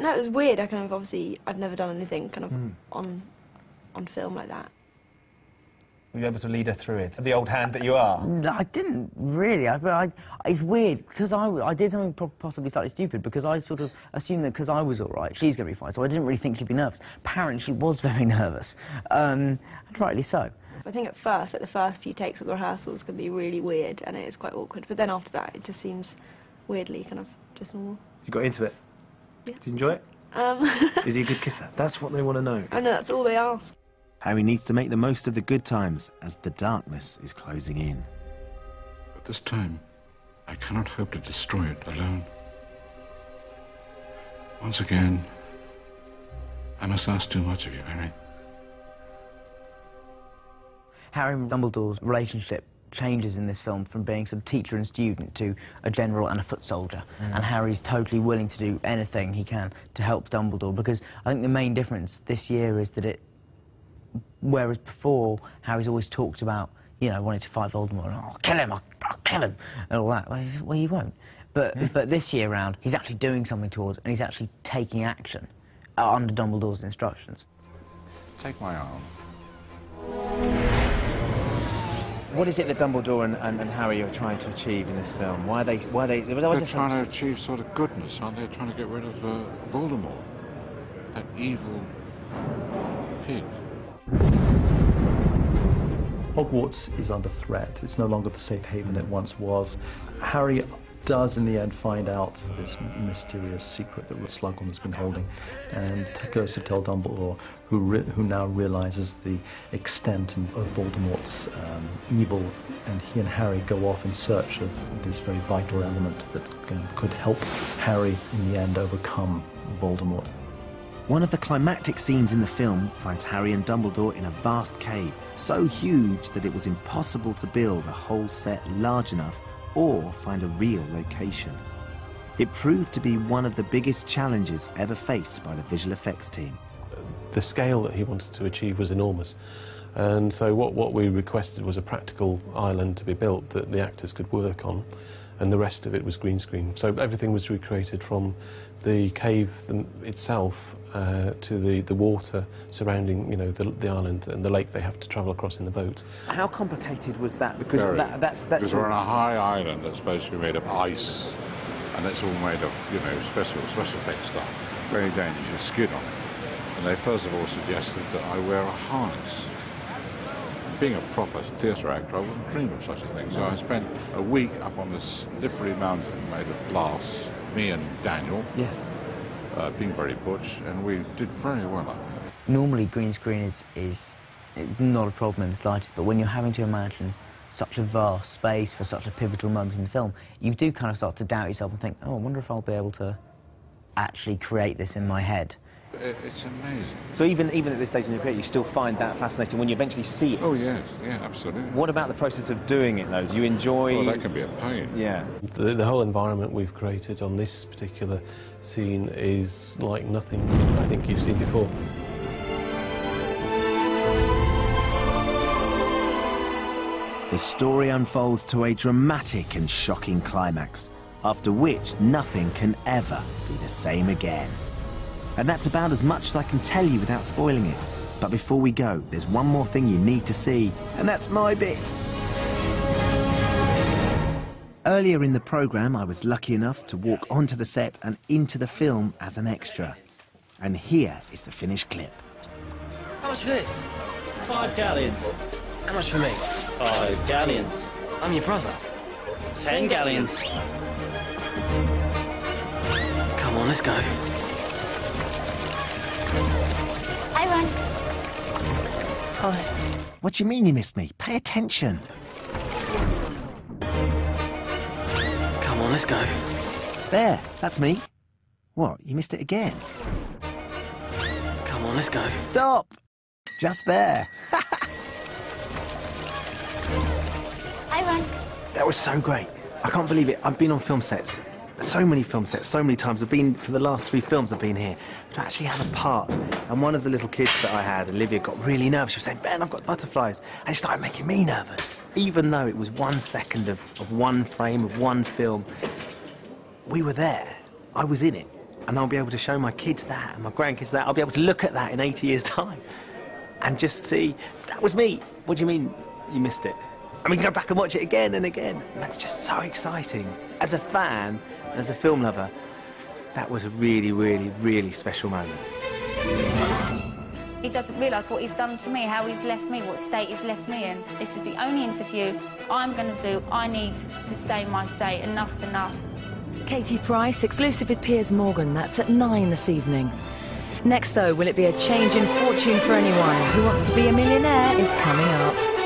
No, it was weird. I kind of, obviously, I'd never done anything kind of on film like that. Were you able to lead her through it? The old hand that you are? No, I didn't really. It's weird, because I did something possibly slightly stupid, because I sort of assumed that because I was all right, she's going to be fine, so I didn't really think she'd be nervous. Apparently, she was very nervous, and rightly so. I think at first, like the first few takes of the rehearsals can be really weird, and it is quite awkward, but then after that, it just seems weirdly kind of just normal. You got into it? Yeah. Did you enjoy it? Is he a good kisser? That's what they want to know. I know, that's all they ask. Harry needs to make the most of the good times as the darkness is closing in. At this time, I cannot hope to destroy it alone. Once again, I must ask too much of you, Harry. Harry and Dumbledore's relationship changes in this film from being sort of teacher and student to a general and a foot soldier. And Harry's totally willing to do anything he can to help Dumbledore, because I think the main difference this year is that whereas before, Harry's always talked about, you know, wanting to fight Voldemort, and, oh, I'll kill him, I'll kill him, and all that. Well, you won't. But this year round, he's actually doing something towards, and he's actually taking action under Dumbledore's instructions. Take my arm. What is it that Dumbledore and Harry are trying to achieve in this film? Why are they... They're trying to achieve sort of goodness, aren't they? They're trying to get rid of Voldemort, that evil pig. Hogwarts is under threat. It's no longer the safe haven it once was. Harry does, in the end, find out this mysterious secret that Slughorn has been holding, and goes to tell Dumbledore, who now realizes the extent of Voldemort's evil, and he and Harry go off in search of this very vital element that could help Harry, in the end, overcome Voldemort. One of the climactic scenes in the film finds Harry and Dumbledore in a vast cave, so huge that it was impossible to build a whole set large enough or find a real location. It proved to be one of the biggest challenges ever faced by the visual effects team. The scale that he wanted to achieve was enormous, and so what we requested was a practical island to be built that the actors could work on, and the rest of it was green screen. So everything was recreated, from the cave itself to the water surrounding, you know, the island and the lake they have to travel across in the boat. How complicated was that? Because that's Because we're on a high island that's supposed to be made of ice, and it's all made of, you know, special effects stuff. Very dangerous, you skid on it. And they first of all suggested that I wear a harness. Being a proper theatre actor, I wouldn't dream of such a thing. So I spent a week up on this slippery mountain made of glass, me and Daniel. Yes. Being very butch, and we did very well, I think. Normally, green screen is not a problem in the slightest, but when you're having to imagine such a vast space for such a pivotal moment in the film, you do kind of start to doubt yourself and think, oh, I wonder if I'll be able to actually create this in my head. It's amazing. So even at this stage in your career, you still find that fascinating when you eventually see it? Oh, yes, yeah, absolutely. What about the process of doing it, though? Do you enjoy... Well, that can be a pain. Yeah. The whole environment we've created on this particular scene is like nothing I think you've seen before. The story unfolds to a dramatic and shocking climax, after which nothing can ever be the same again. And that's about as much as I can tell you without spoiling it. But before we go, there's one more thing you need to see, and that's my bit. Earlier in the programme, I was lucky enough to walk onto the set and into the film as an extra. And here is the finished clip. How much for this? 5 galleons. How much for me? 5 galleons. I'm your brother. 10 galleons. Come on, let's go. Hi, Ron. Hi. What do you mean you missed me? Pay attention. Come on, let's go. There, that's me. What, you missed it again? Come on, let's go. Stop! Just there. Hi, Ron. That was so great. I can't believe it. I've been on film sets, so many film sets, so many times. I've been, for the last 3 films I've been here, to actually have a part. And one of the little kids that I had, Olivia, got really nervous. She was saying, Ben, I've got butterflies. And it started making me nervous. Even though it was 1 second of one frame, of one film, we were there. I was in it. and I'll be able to show my kids that and my grandkids that. I'll be able to look at that in 80 years' time and just see, that was me. What do you mean you missed it? And we can go back and watch it again and again. And that's just so exciting. As a fan, as a film lover, that was a really, really, really special moment. He doesn't realise what he's done to me, how he's left me, what state he's left me in. This is the only interview I'm going to do. I need to say my say. Enough's enough. Katie Price, exclusive with Piers Morgan. That's at 9 this evening. Next, though, will it be a change in fortune for anyone? Who Wants to Be a Millionaire is coming up.